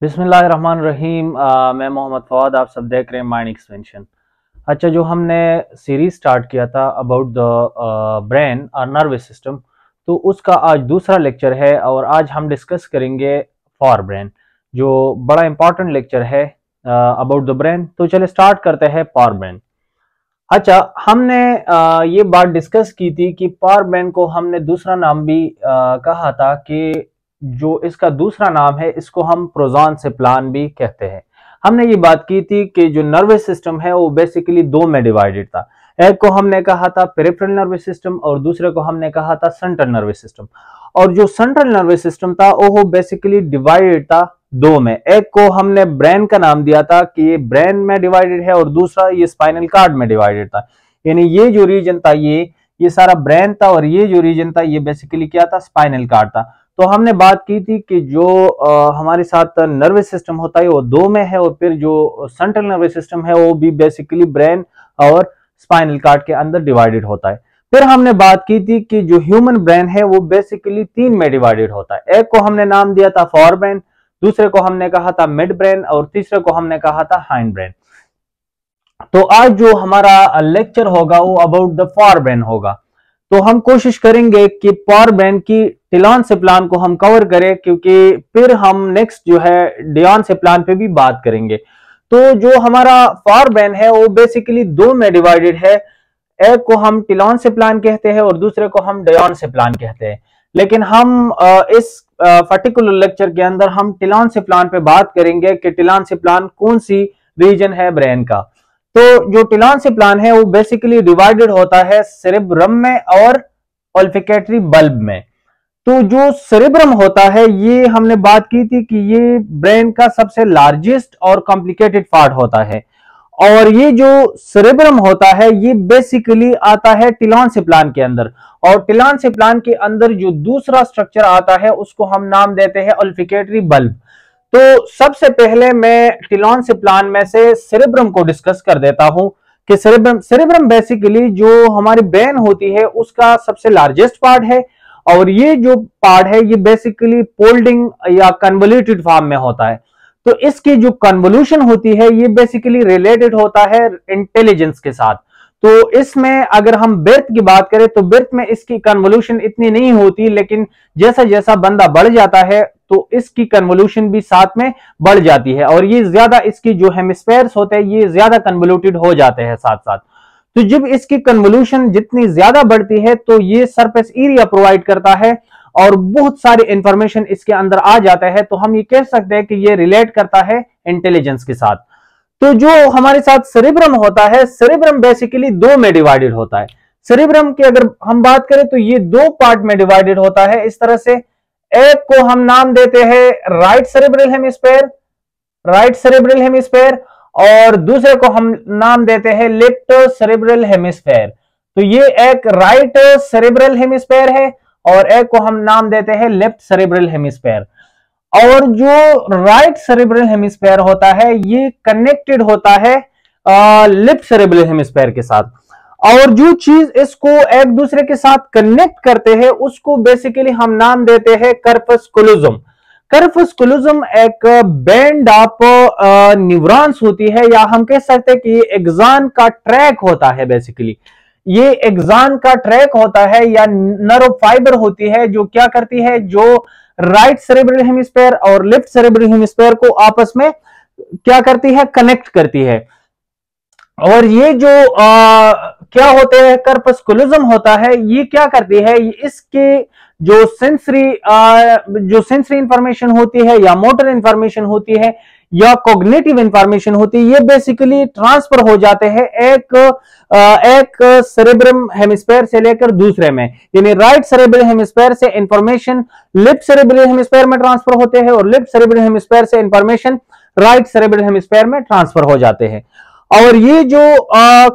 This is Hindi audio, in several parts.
बिस्मिल्लाहिर्रहमानिर्रहीम। मैं मोहम्मद फवाद, आप सब देख रहे हैं माइंड एक्सपेंशन। अच्छा, जो हमने सीरीज स्टार्ट किया था अबाउट द ब्रेन और नर्वस सिस्टम, तो उसका आज दूसरा लेक्चर है और आज हम डिस्कस करेंगे फॉर ब्रेन, जो बड़ा इंपॉर्टेंट लेक्चर है अबाउट द ब्रेन। तो चले स्टार्ट करते हैं फॉर ब्रेन। अच्छा, हमने ये बात डिस्कस की थी कि पावर ब्रेन को हमने दूसरा नाम भी कहा था कि जो इसका दूसरा नाम है इसको हम प्रोजॉन से प्लान भी कहते हैं। हमने ये बात की थी कि जो नर्वस सिस्टम है वो बेसिकली दो में डिवाइडेड था। एक को हमने कहा था पेरिफेरल नर्वस सिस्टम और दूसरे को हमने कहा था सेंट्रल नर्वस सिस्टम। और जो सेंट्रल नर्वस सिस्टम था वो बेसिकली डिवाइडेड था दो में। एक को हमने ब्रेन का नाम दिया था कि ये ब्रेन में डिवाइडेड है और दूसरा ये स्पाइनल कार्ड में डिवाइडेड था। यानी ये जो रीजन था ये सारा ब्रेन था और ये जो रीजन था ये बेसिकली क्या था, स्पाइनल कार्ड था। तो हमने बात की थी कि जो हमारे साथ नर्वस सिस्टम होता है वो दो में है और फिर जो सेंट्रल नर्वस सिस्टम है वो भी बेसिकली ब्रेन और स्पाइनल कार्ड के अंदर डिवाइडेड होता है। फिर हमने बात की थी कि जो ह्यूमन ब्रेन है वो बेसिकली तीन में डिवाइडेड होता है। एक को हमने नाम दिया था फोर ब्रेन, दूसरे को हमने कहा था मिड ब्रेन और तीसरे को हमने कहा था हाइंड ब्रेन। तो आज जो हमारा लेक्चर होगा वो अबाउट द फोर ब्रेन होगा। तो हम कोशिश करेंगे कि फोर ब्रेन की टिलॉन से प्लान को हम कवर करें, क्योंकि फिर हम नेक्स्ट जो है डियॉन से प्लान पे भी बात करेंगे। तो जो हमारा फोर ब्रेन है वो बेसिकली दो में डिवाइडेड है। एक को हम टिलॉन से प्लान कहते हैं और दूसरे को हम डियॉन से प्लान कहते हैं। लेकिन हम इस पर्टिकुलर लेक्चर के अंदर हम टिलॉन से प्लान पे बात करेंगे कि टिलॉन से प्लान कौन सी रीजन है ब्रेन का। तो जो टिलॉन से प्लान है वो बेसिकली डिवाइडेड होता है सेरेब्रम में और ओल्फैक्टरी बल्ब में। तो जो सेरेब्रम होता है ये हमने बात की थी कि ये ब्रेन का सबसे लार्जेस्ट और कॉम्प्लिकेटेड पार्ट होता है। और ये जो सेरेब्रम होता है ये बेसिकली आता है टिलॉन से प्लान के अंदर। और टिलॉन से प्लान के अंदर जो दूसरा स्ट्रक्चर आता है उसको हम नाम देते हैं ओल्फैक्टरी बल्ब। तो सबसे पहले मैं टिलॉन से प्लान में से सेरेब्रम को डिस्कस कर देता हूं कि सेरेब्रम बेसिकली जो हमारी ब्रेन होती है उसका सबसे लार्जेस्ट पार्ट है। और ये जो पार्ट है ये बेसिकली फोल्डिंग या कन्वोल्यूटेड फॉर्म में होता है। तो इसकी जो कन्वोल्यूशन होती है ये बेसिकली रिलेटेड होता है इंटेलिजेंस के साथ। तो इसमें अगर हम बर्थ की बात करें तो बर्थ में इसकी कन्वोल्यूशन इतनी नहीं होती, लेकिन जैसा जैसा बंदा बढ़ जाता है तो इसकी कन्वोल्यूशन भी साथ में बढ़ जाती है और ये ज्यादा इसकी जो हेमिस्फेयर्स होते हैं ये ज्यादा कन्वोल्यूटेड हो जाते हैं साथ साथ। तो जब इसकी कन्वोल्यूशन जितनी ज्यादा बढ़ती है तो ये सरफेस एरिया प्रोवाइड करता है और बहुत सारी इंफॉर्मेशन इसके अंदर आ जाता है। तो हम ये कह सकते हैं कि ये रिलेट करता है इंटेलिजेंस के साथ। तो जो हमारे साथ सेरेब्रम होता है, सेरेब्रम बेसिकली दो में डिवाइडेड होता है। सेरेब्रम की अगर हम बात करें तो ये दो पार्ट में डिवाइडेड होता है इस तरह से। एक को हम नाम देते हैं राइट सेरेब्रल हेमिस्फेयर और दूसरे को हम नाम देते हैं लेफ्ट सेरेब्रल हेमिस्फेयर। तो ये एक राइट सेरेब्रल हेमिस्फेयर है और एक को हम नाम देते हैं लेफ्ट सेरेब्रल हेमिस्फेयर। और जो राइट सेरेब्रल हेमिस्फेयर होता है ये कनेक्टेड होता है लेफ्ट सेरेब्रल हेमिस्फेयर के साथ। और जो चीज इसको एक दूसरे के साथ कनेक्ट करते हैं उसको बेसिकली हम नाम देते हैं कर्पस कोलोजम। कर्पस कोलोजम एक बैंड ऑफ न्यूरॉन्स होती है, या हम कह सकते हैं कि ये एक्सॉन का ट्रैक होता है। बेसिकली ये एक्सॉन का ट्रैक होता है या नर्व फाइबर होती है जो क्या करती है, जो राइट सेरेब्रल हेमिस्फेयर और लेफ्ट सेरेब्रल हेमिस्फेयर को आपस में क्या करती है, कनेक्ट करती है। और ये जो क्या होते हैं, कर्पस कोलोजम होता है, ये क्या करती है, इसके जो सेंसरी इंफॉर्मेशन होती है या मोटर इंफॉर्मेशन होती है या कॉग्निटिव इंफॉर्मेशन होती है, ये बेसिकली ट्रांसफर हो जाते हैं एक सेरेब्रम हेमिस्फेयर से लेकर दूसरे में। यानी राइट सेरेब्रल हेमिस्फेयर से इंफॉर्मेशन लेफ्ट सेरेब्रल हेमिस्फेयर में ट्रांसफर होते हैं और लेफ्ट सेरेब्रल हेमिस्फेयर से इंफॉर्मेशन राइट सेरेब्रल हेमिस्फेयर में ट्रांसफर हो जाते हैं। और ये जो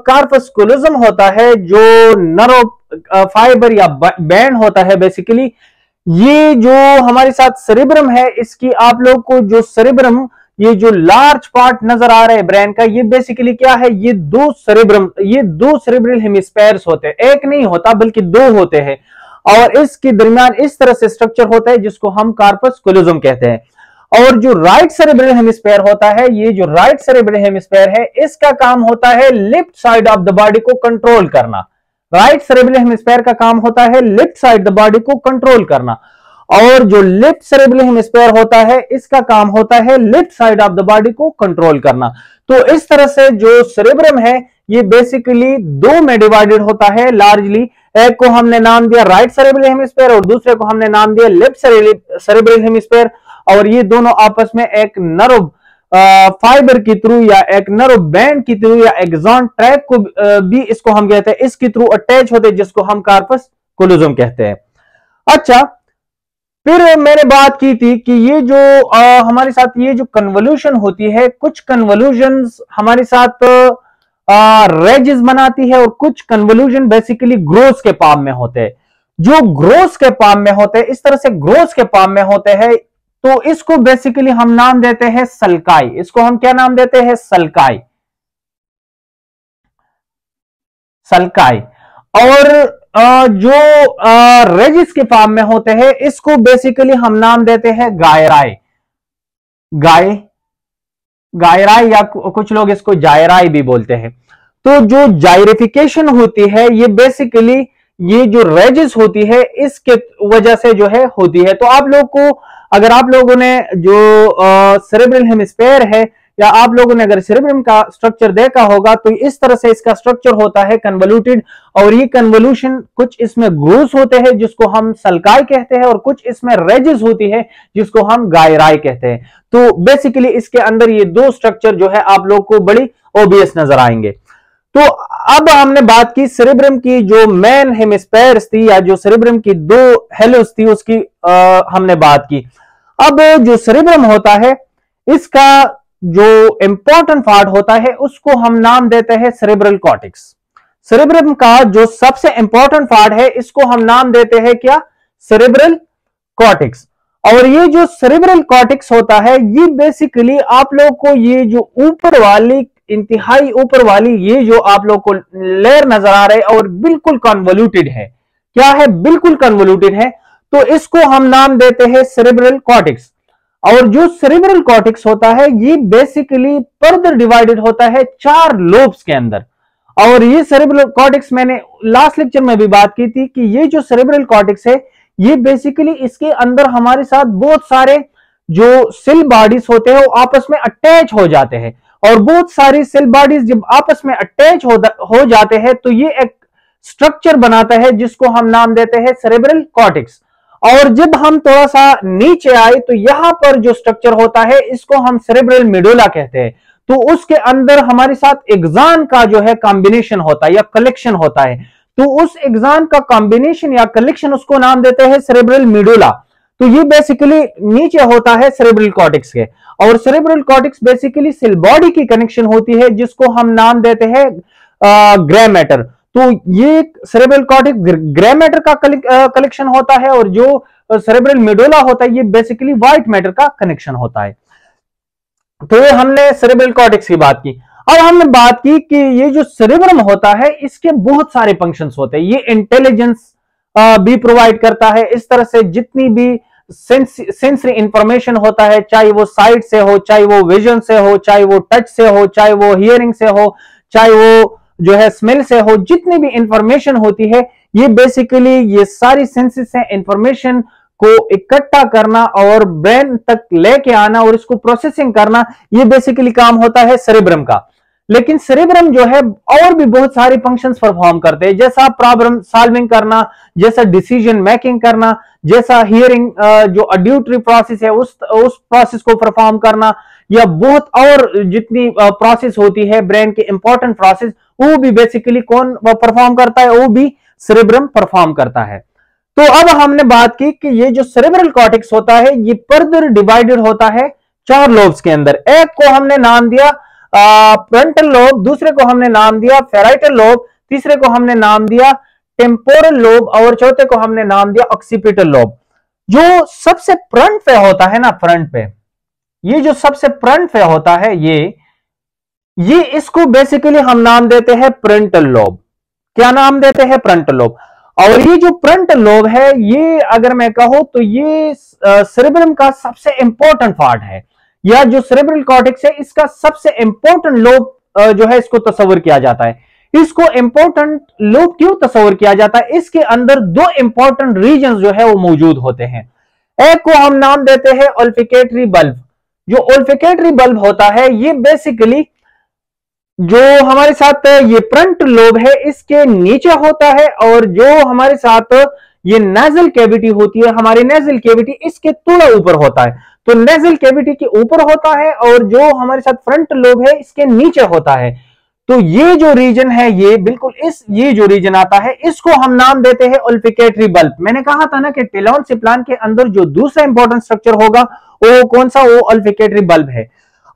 कार्पस कोलोजम होता है, जो नर्व फाइबर या बैंड होता है, बेसिकली ये जो हमारे साथ सेरेब्रम है, इसकी आप लोग को जो सेरेब्रम ये जो लार्ज पार्ट नजर आ रहा है ब्रेन का, ये बेसिकली क्या है, ये दो सेरेब्रल हेमिस्फेयर्स होते हैं। एक नहीं होता बल्कि दो होते हैं और इसके दरमियान इस तरह से स्ट्रक्चर होता है जिसको हम कार्पस कोलोजम कहते हैं। और जो राइट सेरेब्रल हेमिस्फेयर होता है, ये जो राइट सेरेब्रल हेमिस्फेयर है, इसका काम होता है left side of the body को कंट्रोल करना। राइट सेरेब्रल हेमिस्फेयर का काम होता है लेफ्ट साइड द बॉडी को कंट्रोल करना, और जो लेफ्ट सेरेब्रल हेमिस्फेयर होता है, इसका काम होता है left side of the body को कंट्रोल करना। तो इस तरह से जो सेरेब्रम है, ये बेसिकली दो में डिवाइडेड होता है लार्जली। एक को हमने नाम दिया राइट सेरेब्रल हेमिस्फेयर और दूसरे को हमने नाम दिया लेफ्ट सेरेब्रल हेमिस्फेयर, और ये दोनों आपस में एक नर्व फाइबर के थ्रू या एक नर्व बैंड के थ्रू या एक्सॉन ट्रैक को भी इसको हम कहते हैं, इसके थ्रू अटैच होते हैं, जिसको हम कार्पस कोलोजम कहते हैं। अच्छा, फिर मैंने बात की थी कि ये जो हमारे साथ ये जो कन्वोल्यूशन होती है, कुछ कन्वोल्यूशंस हमारे साथ रेजेस बनाती है और कुछ कन्वोल्यूशन बेसिकली ग्रोथ के पाम में होते हैं। जो ग्रोथ के पाम में होते हैं, इस तरह से ग्रोथ के पाम में होते हैं, तो इसको बेसिकली हम नाम देते हैं सल्काई। इसको हम क्या नाम देते हैं? सल्काई। सल्काई। और जो रेजिस के फार्म में होते हैं, इसको बेसिकली हम नाम देते हैं गायराई। गायराई या कुछ लोग इसको जायराई भी बोलते हैं। तो जो जायरिफिकेशन होती है, ये बेसिकली ये जो रेजिस होती है, इसके वजह से जो है होती है। तो आप लोग को, अगर आप लोगों ने जो सेरेब्रल हेमिस्फेयर है, या आप लोगों ने अगर सेरेब्रम का स्ट्रक्चर देखा होगा, तो इस तरह से इसका स्ट्रक्चर होता है कन्वोल्यूटेड, और ये कन्वोल्यूशन कुछ इसमें ग्रूव्स होते हैं जिसको हम सल्काई कहते हैं, और कुछ इसमें रेजेस होती है जिसको हम गायराई कहते हैं। तो बेसिकली इसके अंदर ये दो स्ट्रक्चर जो है आप लोग को बड़ी ऑब्वियस नजर आएंगे। तो अब हमने बात की सेरेब्रम की जो मेन हेमिस्फेयर्स थी, या जो सेरेब्रम की दो हेलोस थी, उसकी हमने बात की। अब जो सेरेब्रम होता है, इसका जो इंपॉर्टेंट पार्ट होता है, उसको हम नाम देते हैं सेरेब्रल कॉर्टेक्स। सेरेब्रम का जो सबसे इंपॉर्टेंट पार्ट है, इसको हम नाम देते हैं क्या? Cerebral cortex. और ये जो सेरेब्रल कॉर्टेक्स होता है, ये बेसिकली आप लोग को ये जो ऊपर वाली, इंतहाई ऊपर वाली, ये जो आप लोग को लेयर नजर आ रहा है और बिल्कुल कन्वोल्यूटेड है, क्या है? बिल्कुल कन्वोल्यूटेड है। तो इसको हम नाम देते हैं सेरेब्रल कॉर्टेक्स। और जो सेरेब्रल कॉर्टेक्स होता है, ये बेसिकली फर्दर डिवाइडेड होता है 4 लोब्स के अंदर। और ये सेरेब्रल कॉर्टेक्स, मैंने लास्ट लेक्चर में भी बात की थी कि ये जो सेरेब्रल कॉर्टेक्स है, ये बेसिकली इसके अंदर हमारे साथ बहुत सारे जो सेल बॉडीज होते हैं, वो आपस में अटैच हो जाते हैं। और बहुत सारी सेल बॉडीज जब आपस में अटैच हो जाते हैं, तो ये एक स्ट्रक्चर बनाता है जिसको हम नाम देते हैं सेरेब्रल कॉर्टेक्स। और जब हम थोड़ा सा नीचे आए, तो यहां पर जो स्ट्रक्चर होता है, इसको हम सेरेब्रल मेडुला कहते हैं। तो उसके अंदर हमारे साथ एक्सॉन का जो है कॉम्बिनेशन होता है या कलेक्शन होता है। तो उस एक्सॉन का कॉम्बिनेशन या कलेक्शन, उसको नाम देते हैं सेरेब्रल मेडुला। तो ये बेसिकली नीचे होता है सेरेब्रल कॉर्टेक्स के। और cerebral cortex basically cell body की कनेक्शन होती है, जिसको हम नाम देते हैं ग्रे मैटर। तो ये सेरेब्रल कॉर्टेक्स ग्रे मैटर का कलेक्शन होता है, और जो सेरेब्रल मेडुला होता है, ये बेसिकली व्हाइट मैटर का कनेक्शन होता है। तो ये हमने सेरेब्रल कॉर्टेक्स की बात की। अब हमने बात की कि ये जो सेरेब्रम होता है, इसके बहुत सारे फंक्शंस होते हैं। ये इंटेलिजेंस भी प्रोवाइड करता है। इस तरह से जितनी भी सेंसरी इंफॉर्मेशन होता है, चाहे वो साइट से हो, चाहे वो विजन से हो, चाहे वो टच से हो, चाहे वो हियरिंग से हो, चाहे वो जो है स्मेल से हो, जितनी भी इंफॉर्मेशन होती है, ये बेसिकली ये सारी सेंसेस से इंफॉर्मेशन को इकट्ठा करना और ब्रेन तक लेके आना और इसको प्रोसेसिंग करना, ये बेसिकली काम होता है सेरेब्रम का। लेकिन सेरेब्रम जो है और भी बहुत सारे फंक्शंस परफॉर्म करते हैं, जैसा प्रॉब्लम सॉल्विंग करना, जैसा डिसीजन मेकिंग करना, जैसा हियरिंग जो ऑडिटरी प्रोसेस है उस प्रोसेस को परफॉर्म करना, या बहुत और जितनी प्रोसेस होती है ब्रेन की इंपॉर्टेंट प्रोसेस, वो भी बेसिकली कौन परफॉर्म करता है? वो भी सेरेब्रम परफॉर्म करता है। तो अब हमने बात की कि ये जो सेरेब्रल कॉर्टेक्स होता है, ये फर्दर डिवाइडेड होता है 4 लोब्स के अंदर। एक को हमने नाम दिया फ्रंटल लोब, दूसरे को हमने नाम दिया पैराइटल लोब, तीसरे को हमने नाम दिया टेम्पोरल लोब, और चौथे को हमने नाम दिया ऑक्सीपिटल लोब। जो सबसे फ्रंट पे होता है ना, फ्रंट पे, ये जो सबसे फ्रंट पे होता है, ये इसको बेसिकली हम नाम देते हैं फ्रंटल लोब। क्या नाम देते हैं? Frontal lobe. और ये जो फ्रंटल लोब है, ये अगर मैं कहूं तो ये सेरेब्रम का सबसे इंपॉर्टेंट पार्ट है, या जो सेरेब्रल कॉर्टेक्स है इसका सबसे इंपॉर्टेंट लोब जो है इसको तस्वर किया जाता है। इसको इंपॉर्टेंट लोब क्यों तस्वर किया जाता है? इसके अंदर दो इंपॉर्टेंट रीजन जो है वो मौजूद होते हैं। एक को हम नाम देते हैं ओल्फिकेटरी बल्ब। जो ओल्फिकेटरी बल्ब होता है ये बेसिकली जो हमारे साथ ये फ्रंट लोब है इसके नीचे होता है, और जो हमारे साथ ये नेजल कैविटी होती है, हमारी नेजल कैविटी इसके थोड़ा ऊपर होता है। तो नेजल कैविटी के ऊपर होता है और जो हमारे साथ फ्रंट लोब है इसके नीचे होता है। तो ये जो रीजन है ये बिल्कुल ये जो रीजन आता है इसको हम नाम देते हैं ओल्फिकेटरी बल्ब। मैंने कहा था ना कि टेलोन प्लांट के अंदर जो दूसरा इंपॉर्टेंट स्ट्रक्चर होगा वो कौन सा? वो ओल्फिकेटरी बल्ब है।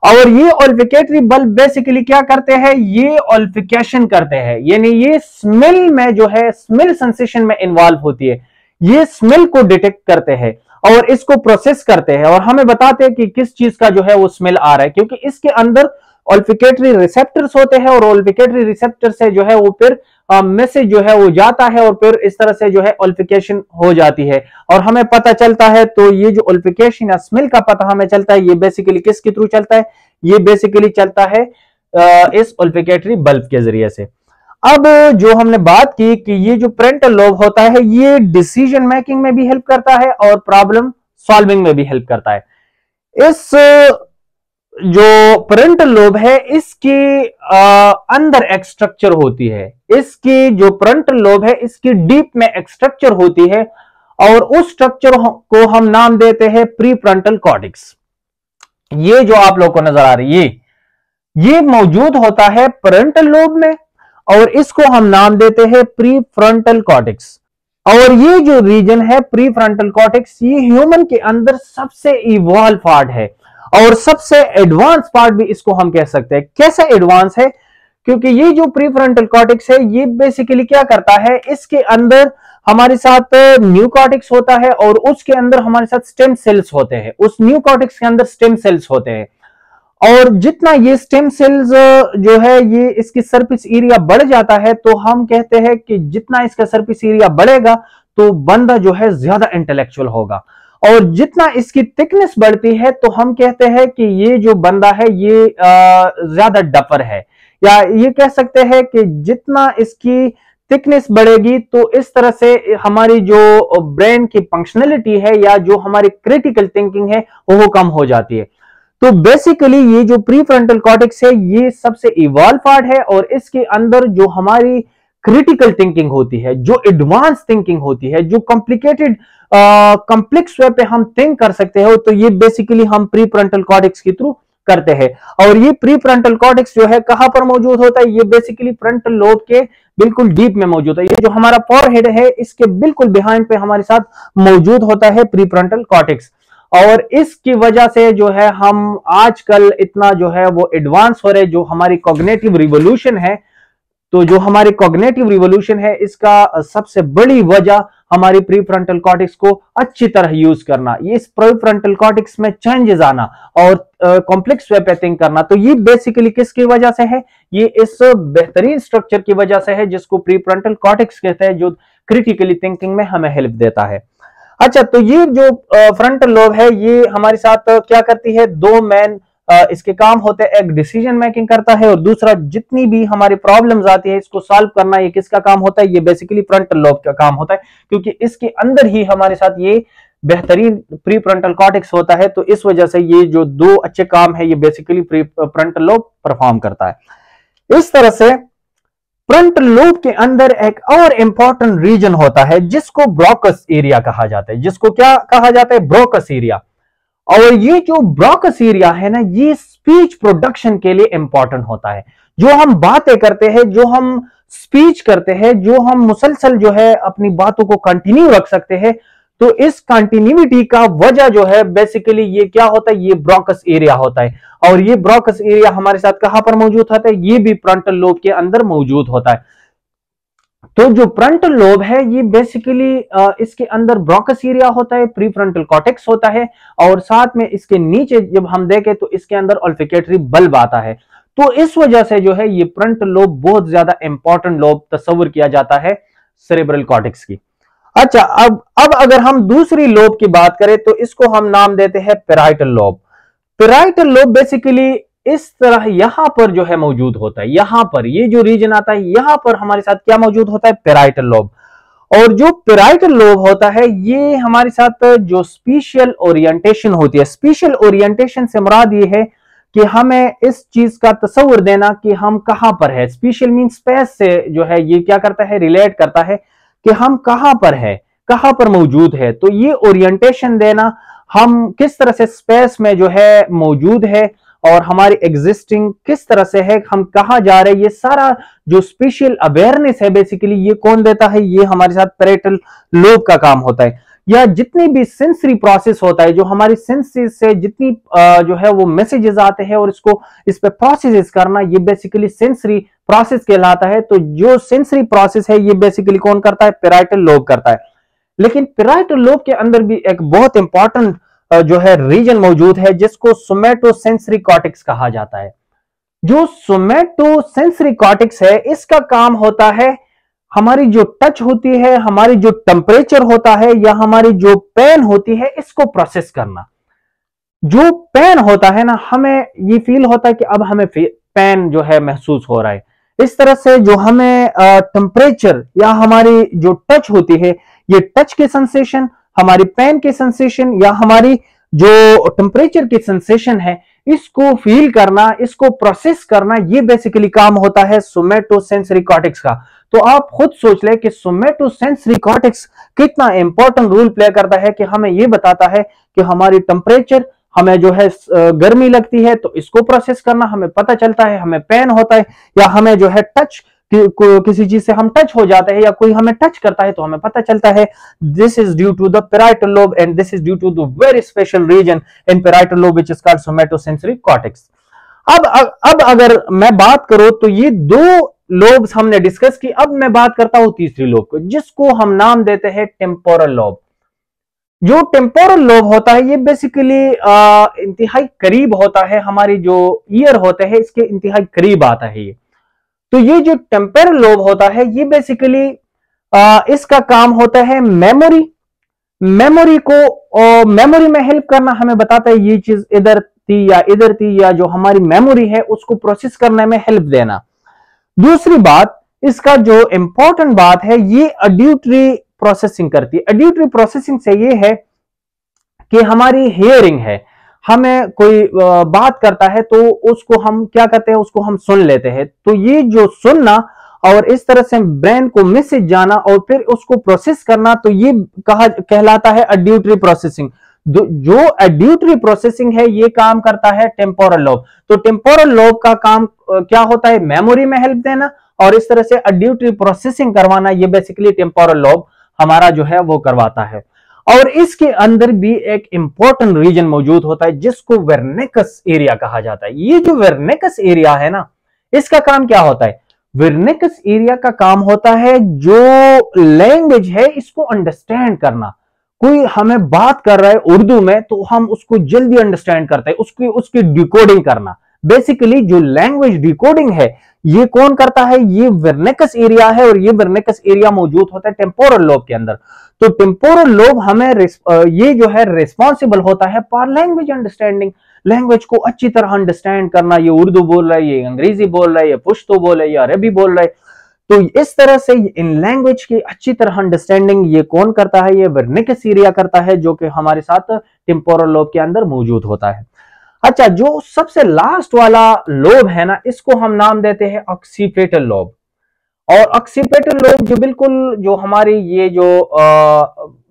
और ये ओल्फिकेटरी बल्ब बेसिकली क्या करते हैं? ये ओल्फिकेशन करते हैं, यानी ये स्मेल में जो है स्मेल सेंसेशन में इन्वॉल्व होती है। ये स्मेल को डिटेक्ट करते हैं और इसको प्रोसेस करते हैं और हमें बताते हैं कि किस चीज का जो है वो स्मेल आ रहा है, क्योंकि इसके अंदर ओल्फिकेटरी रिसेप्टर्स होते हैं और ओल्फिकेटरी रिसेप्टर से जो है वो फिर मैसेज जो है वो जाता है और फिर इस तरह से जो है ओल्फिकेशन हो जाती है और हमें पता चलता है। तो ये जो ओल्फिकेशन या स्मेल का पता हमें चलता है ये बेसिकली किसके थ्रू चलता है? ये बेसिकली चलता है इस ओल्फिकेटरी बल्ब के जरिए से। अब जो हमने बात की कि ये जो फ्रंटल लोब होता है ये डिसीजन मेकिंग में भी हेल्प करता है और प्रॉब्लम सॉल्विंग में भी हेल्प करता है। इस जो फ्रंटल लोब है इसके अंदर एक स्ट्रक्चर होती है, इसकी जो फ्रंटल लोब है इसकी डीप में एक स्ट्रक्चर होती है और उस स्ट्रक्चर को हम नाम देते हैं प्री फ्रंटल कॉर्टेक्स। ये जो आप लोग को नजर आ रही है ये मौजूद होता है फ्रंटल लोब में और इसको हम नाम देते हैं प्री फ्रंटल कॉर्टेक्स। और ये जो रीजन है प्री फ्रंटल कॉर्टेक्स ये ह्यूमन के अंदर सबसे इवॉल्व पार्ट है और सबसे एडवांस पार्ट भी इसको हम कह सकते हैं। कैसे एडवांस है? क्योंकि ये जो प्री फ्रंटल कॉर्टेक्स है ये बेसिकली क्या करता है, इसके अंदर हमारे साथ न्यू कॉर्टेक्स होता है और उसके अंदर हमारे साथ स्टेम सेल्स होते हैं। उस न्यू कॉर्टेक्स के अंदर स्टेम सेल्स होते हैं और जितना ये स्टेम सेल्स जो है ये इसकी सरफेस एरिया बढ़ जाता है तो हम कहते हैं कि जितना इसका सरफेस एरिया बढ़ेगा तो बंदा जो है ज्यादा इंटेलेक्चुअल होगा और जितना इसकी थिकनेस बढ़ती है तो हम कहते हैं कि ये जो बंदा है ये ज्यादा डफर है, या ये कह सकते हैं कि जितना इसकी थिकनेस बढ़ेगी तो इस तरह से हमारी जो ब्रेन की फंक्शनलिटी है या जो हमारी क्रिटिकल थिंकिंग है वो कम हो जाती है। तो बेसिकली ये जो प्री फ्रंटल कॉर्टेक्स है ये सबसे इवॉल्व पार्ट है और इसके अंदर जो हमारी क्रिटिकल थिंकिंग होती है, जो एडवांस थिंकिंग होती है, जो कॉम्प्लिकेटेड कॉम्प्लेक्स वे पे हम थिंक कर सकते हो तो ये बेसिकली हम प्री फ्रंटल कॉर्टेक्स के थ्रू करते हैं। और ये प्री फ्रंटल कॉर्टेक्स जो है कहां पर मौजूद होता है? ये बेसिकली फ्रंटल लोब के बिल्कुल डीप में मौजूद है। ये जो हमारा फॉरहेड है इसके बिल्कुल बिहाइंड पे हमारे साथ मौजूद होता है प्री फ्रंटल कॉर्टेक्स और इसकी वजह से जो है हम आजकल इतना जो है वो एडवांस हो रहे, जो हमारी कॉग्निटिव रिवोल्यूशन है। तो जो हमारी कॉग्निटिव रिवोल्यूशन है इसका सबसे बड़ी वजह हमारी प्री फ्रंटल कॉर्टेक्स को अच्छी तरह यूज करना, ये इस प्री फ्रंटल कॉर्टेक्स में चेंजेस आना और कॉम्प्लेक्स वे पे थिंक करना। तो ये बेसिकली किसकी वजह से है? ये इस बेहतरीन स्ट्रक्चर की वजह से है जिसको प्री फ्रंटल कॉर्टेक्स कहते हैं, जो क्रिटिकली थिंकिंग में हमें हेल्प देता है। अच्छा, तो ये जो फ्रंटल लोब है ये हमारे साथ क्या करती है? दो मेन इसके काम होते हैं, एक डिसीजन मेकिंग करता है और दूसरा जितनी भी हमारी प्रॉब्लम्स आती है इसको सॉल्व करना। ये किसका काम होता है? ये बेसिकली फ्रंटल लोब का काम होता है, क्योंकि इसके अंदर ही हमारे साथ ये बेहतरीन प्री फ्रंटल कॉर्टेक्स होता है। तो इस वजह से ये जो दो अच्छे काम है ये basically pre frontal lobe perform करता है। इस तरह से फ्रंटल लोब के अंदर एक और इंपॉर्टेंट रीजन होता है जिसको ब्रोकस एरिया कहा जाता है। जिसको क्या कहा जाता है? Broca's area. और ये जो ब्रोकस एरिया है ना ये स्पीच प्रोडक्शन के लिए इंपॉर्टेंट होता है। जो हम बातें करते हैं, जो हम स्पीच करते हैं, जो हम मुसलसल जो है अपनी बातों को कंटिन्यू रख सकते हैं, तो इस कंटिन्यूटी का वजह जो है बेसिकली ये क्या होता है? ये ब्रोकस एरिया होता है। और ये ब्रोकस एरिया हमारे साथ कहां पर मौजूद होता है? ये भी फ्रंटल लोब के अंदर मौजूद होता है। तो जो फ्रंटल लोब है ये बेसिकली इसके अंदर ब्रोकस एरिया होता है, प्री फ्रंटल कॉर्टेक्स होता है और साथ में इसके नीचे जब हम देखें तो इसके अंदर ओल्फिकेटरी बल्ब आता है। तो इस वजह से जो है ये फ्रंटल लोब बहुत ज्यादा इंपॉर्टेंट लोब तस्वर किया जाता है सेरेब्रल कॉर्टेक्स की। अच्छा, अब अगर हम दूसरी लोब की बात करें तो इसको हम नाम देते हैं parietal lobe. Parietal lobe basically इस तरह यहां पर जो है मौजूद होता है, यहां पर ये जो रीजन आता है यहां पर हमारे साथ क्या मौजूद होता है, पैराइटल लोब। और जो पैराइटल लोब होता है ये हमारे साथ जो स्पेशियल ओरिएंटेशन होती है, स्पेशियल ओरिएंटेशन से मुराद ये है कि हमें इस चीज का तस्वर देना कि हम कहां पर है। स्पेशियल मीन स्पेस से जो है ये क्या करता है, रिलेट करता है कि हम कहां पर है, कहां पर मौजूद है। तो ये ओरिएंटेशन देना, हम किस तरह से स्पेस में जो है मौजूद है और हमारी एग्जिस्टिंग किस तरह से है, हम कहां जा रहे हैं, ये सारा जो स्पेशियल अवेयरनेस है बेसिकली ये कौन देता है, ये हमारे साथ पैराइटल लोब का काम होता है। या जितनी भी सेंसरी प्रोसेस होता है, जो हमारी सेंसेस से जितनी जो है वो मैसेजेस आते हैं और इसको इस पे प्रोसेस करना, ये बेसिकली सेंसरी प्रोसेस कहलाता है। तो जो सेंसरी प्रोसेस है ये बेसिकली कौन करता है, पैराइटल लोब करता है। लेकिन पैराइटल लोब के अंदर भी एक बहुत इंपॉर्टेंट जो है रीजन मौजूद है जिसको सोमैटोसेंसरी कॉर्टेक्स कहा जाता है। जो सोमैटोसेंसरी कॉर्टेक्स है इसका काम होता है हमारी जो टच होती है, हमारी जो टेम्परेचर होता है या हमारी जो पेन होती है इसको प्रोसेस करना। जो पेन होता है ना, हमें ये फील होता है कि अब हमें पेन जो है महसूस हो रहा है। इस तरह से जो हमें टेम्परेचर या हमारी जो टच होती है, ये टच की सेंसेशन, हमारी पेन की सेंसेशन या हमारी जो टेम्परेचर की सेंसेशन है, इसको फील करना, इसको प्रोसेस करना, ये बेसिकली काम होता है सोमैटोसेंसरी कॉर्टेक्स का। तो आप खुद सोच लें कि सोमैटोसेंसरी कॉर्टेक्स कितना इंपॉर्टेंट रोल प्ले करता है कि हमें ये बताता है कि हमारी टेम्परेचर, हमें जो है गर्मी लगती है तो इसको प्रोसेस करना हमें पता चलता है, हमें पेन होता है या हमें जो है टच किसी चीज से हम टच हो जाते हैं या कोई हमें टच करता है तो हमें पता चलता है। This is due to the parietal lobe and this is due to the very special region in parietal lobe which is called somatosensory cortex. अब अगर मैं बात करूं तो ये दो लोब्स हमने डिस्कस की, अब मैं बात करता हूं तीसरी लोब को जिसको हम नाम देते हैं टेम्पोरल लोब। जो टेम्पोरल लोब होता है ये बेसिकली इंतहाई करीब होता है, हमारी जो ईयर होते हैं इसके इंतहाई करीब आता है ये। तो ये जो टेम्पोरल लोब होता है ये बेसिकली इसका काम होता है मेमोरी को मेमोरी में हेल्प करना। हमें बताता है ये चीज इधर थी या जो हमारी मेमोरी है उसको प्रोसेस करने में हेल्प देना। दूसरी बात, इसका जो इंपॉर्टेंट बात है ये ऑडिटरी प्रोसेसिंग करती है। ऑडिटरी प्रोसेसिंग से ये है कि हमारी हियरिंग है, हमें कोई बात करता है तो उसको हम क्या करते हैं, उसको हम सुन लेते हैं। तो ये जो सुनना और इस तरह से ब्रेन को मैसेज जाना और फिर उसको प्रोसेस करना, तो ये कहलाता है ऑडिटरी प्रोसेसिंग। जो ऑडिटरी प्रोसेसिंग है ये काम करता है टेम्पोरल लोब। तो टेम्पोरल लोब का काम क्या होता है, मेमोरी में हेल्प देना और इस तरह से ऑडिटरी प्रोसेसिंग करवाना, ये बेसिकली टेम्पोरल लोब हमारा जो है वो करवाता है। और इसके अंदर भी एक इंपॉर्टेंट रीजन मौजूद होता है जिसको वेर्निकस एरिया कहा जाता है। ये जो वेर्निकस एरिया है ना, इसका काम क्या होता है, वेर्निकस एरिया का काम होता है जो लैंग्वेज है इसको अंडरस्टैंड करना। कोई हमें बात कर रहा है उर्दू में तो हम उसको जल्दी अंडरस्टैंड करते हैं, उसकी डिकोडिंग करना। बेसिकली जो लैंग्वेज डिकोडिंग है ये कौन करता है, ये वेर्निकस एरिया है और ये वेर्निकस एरिया मौजूद होता है टेम्पोरल लोब के अंदर। तो टेम्पोरल लोब हमें ये जो है रिस्पॉन्सिबल होता है फॉर लैंग्वेज अंडरस्टैंडिंग, लैंग्वेज को अच्छी तरह अंडरस्टैंड करना। ये उर्दू बोल रहा है, ये अंग्रेजी बोल रहा है, ये पुश्तो बोल रहा है, ये अरबी बोल रहा है। तो इस तरह से इन लैंग्वेज की अच्छी तरह अंडरस्टैंडिंग ये कौन करता है, ये वेर्निकस एरिया करता है जो कि हमारे साथ टेम्पोरल लोब के अंदर मौजूद होता है। अच्छा, जो सबसे लास्ट वाला लोब है ना, इसको हम नाम देते हैं ऑक्सीपिटल लोब। और ऑक्सीपिटल लोब जो बिल्कुल जो हमारी ये जो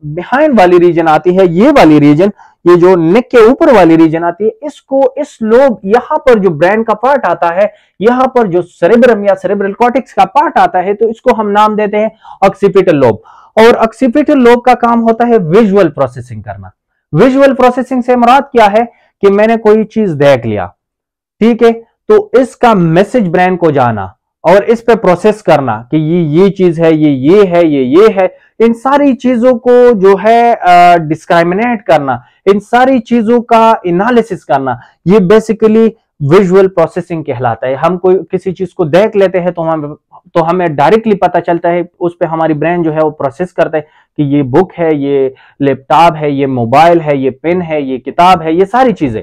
बिहाइंड वाली रीजन आती है, ये वाली रीजन, ये जो नेक के ऊपर वाली रीजन आती है, इसको इस लोब, यहां पर जो ब्रेन का पार्ट आता है, यहां पर जो सेरेब्रम या सेरेब्रल कॉर्टेक्स का पार्ट आता है, तो इसको हम नाम देते हैं ऑक्सीपिटल लोब। और ऑक्सीपिटल लोब का काम होता है विजुअल प्रोसेसिंग करना। विजुअल प्रोसेसिंग से मुराद क्या है कि मैंने कोई चीज देख लिया, ठीक है, तो इसका मैसेज ब्रेन को जाना और इस पे प्रोसेस करना कि ये चीज है, ये है, ये है। इन सारी चीजों को जो है डिस्क्राइमिनेट करना, इन सारी चीजों का एनालिसिस करना, ये बेसिकली विजुअल प्रोसेसिंग कहलाता है। हम कोई किसी चीज को देख लेते हैं तो तो हमें डायरेक्टली पता चलता है, उस पे हमारी ब्रेन जो है वो प्रोसेस करता है कि ये बुक है, ये लैपटॉप है, ये मोबाइल है, ये पेन है, ये किताब है, ये सारी चीजें।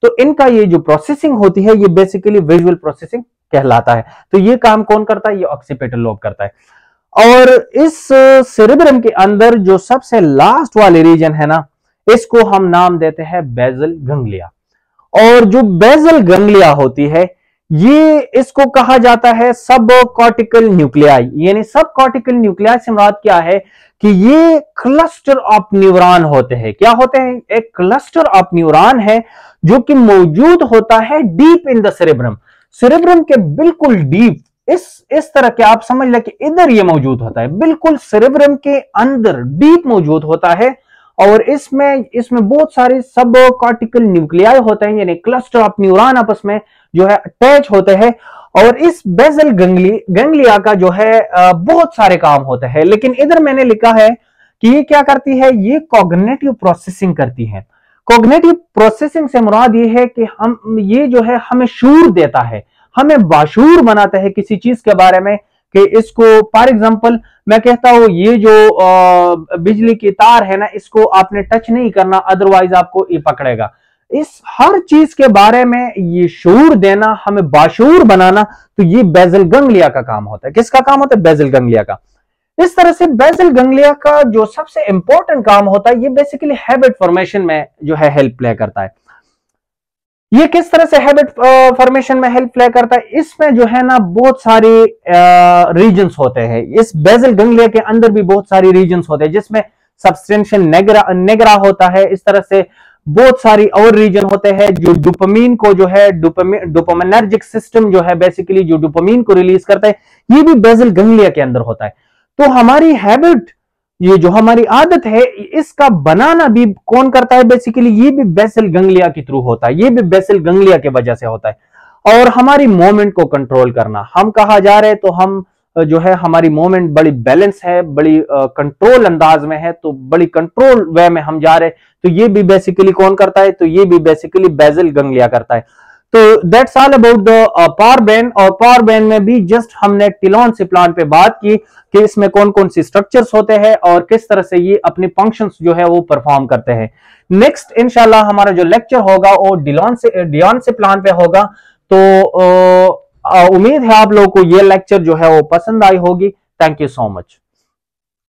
तो इनका ये जो प्रोसेसिंग होती है ये बेसिकली विजुअल प्रोसेसिंग कहलाता है। तो ये काम कौन करता है? ये ऑक्सीपिटल लोब करता है। और इस सेरेब्रम के अंदर जो सबसे लास्ट वाले रीजन है ना, इसको हम नाम देते हैं बेसल गंगलिया। और जो बेसल गंगलिया होती है, ये इसको कहा जाता है सब कॉर्टिकल न्यूक्लियाई। यानी सब कॉर्टिकल न्यूक्लियाई से मुराद क्या है कि ये क्लस्टर ऑफ न्यूरॉन होते हैं। क्या होते हैं? एक क्लस्टर ऑफ न्यूरॉन है जो कि मौजूद होता है deep in the cerebrum. Cerebrum के बिल्कुल डीप, इस तरह के आप समझ लें कि इधर ये मौजूद होता है, बिल्कुल सेरेब्रम के अंदर डीप मौजूद होता है। और इसमें बहुत सारे सब कॉर्टिकल न्यूक्लियाई होते हैं, यानी क्लस्टर ऑफ न्यूरॉन आपस में जो है अटैच होते हैं। और इस बेसल गंगलिया का जो है बहुत सारे काम होते हैं, लेकिन इधर मैंने लिखा है कि ये क्या करती है? ये कॉग्निटिव प्रोसेसिंग करती है। कॉग्निटिव प्रोसेसिंग से मुराद ये है कि हम ये जो है हमें शूर देता है, हमें बाशूर बनाता है किसी चीज के बारे में। कि इसको फॉर एग्जांपल मैं कहता हूं ये जो बिजली की तार है ना, इसको आपने टच नहीं करना, अदरवाइज आपको ये पकड़ेगा। इस हर चीज के बारे में ये शूर देना, हमें बाशूर बनाना, तो ये बेसल गंगलिया का काम होता है। किसका काम होता है? बेसल गंगलिया का। इस तरह से बेसल गंगलिया का जो सबसे इंपॉर्टेंट काम होता है, ये बेसिकली हैबिट फॉर्मेशन में जो है हेल्प प्ले करता है। ये किस तरह से हैबिट फॉर्मेशन में हेल्प प्ले करता है? इसमें जो है ना बहुत सारे रीजन्स होते हैं। इस बेसल गंगलिया के अंदर भी बहुत सारी रीजन्स होते हैं, जिसमें सबस्टेंशियल नेग्रा होता है। इस तरह से बहुत सारी और रीजन होते हैं जो डोपामिन को जो है डोपामिनर्जिक सिस्टम जो है बेसिकली जो डोपामिन को रिलीज करता है, ये भी बेसल गंगलिया के अंदर होता है। तो हमारी हैबिट, ये जो हमारी आदत है, इसका बनाना भी कौन करता है? बेसिकली ये भी बेसल गंगलिया के थ्रू होता है, ये भी बेसल गंगलिया की वजह से होता है। और हमारी मूवमेंट को कंट्रोल करना, हम कहा जा रहे हैं तो हम जो है हमारी मूवमेंट बड़ी बैलेंस है, बड़ी कंट्रोल अंदाज में है, तो बड़ी कंट्रोल वे में हम जा रहे हैं, तो ये भी बेसिकली कौन करता है? तो ये भी बेसिकली बेसल गंगलिया करता है। तो that's all about the power brain. और पावर ब्रेन में भी जस्ट हमने टिलोन से प्लान पे बात की कि इसमें कौन कौन सी स्ट्रक्चर्स होते हैं और किस तरह से ये अपने फंक्शंस जो है वो परफॉर्म करते हैं। नेक्स्ट इंशाल्लाह हमारा जो लेक्चर होगा वो डियोन से प्लान पे होगा। तो उम्मीद है आप लोगों को ये लेक्चर जो है वो पसंद आई होगी। Thank you so much.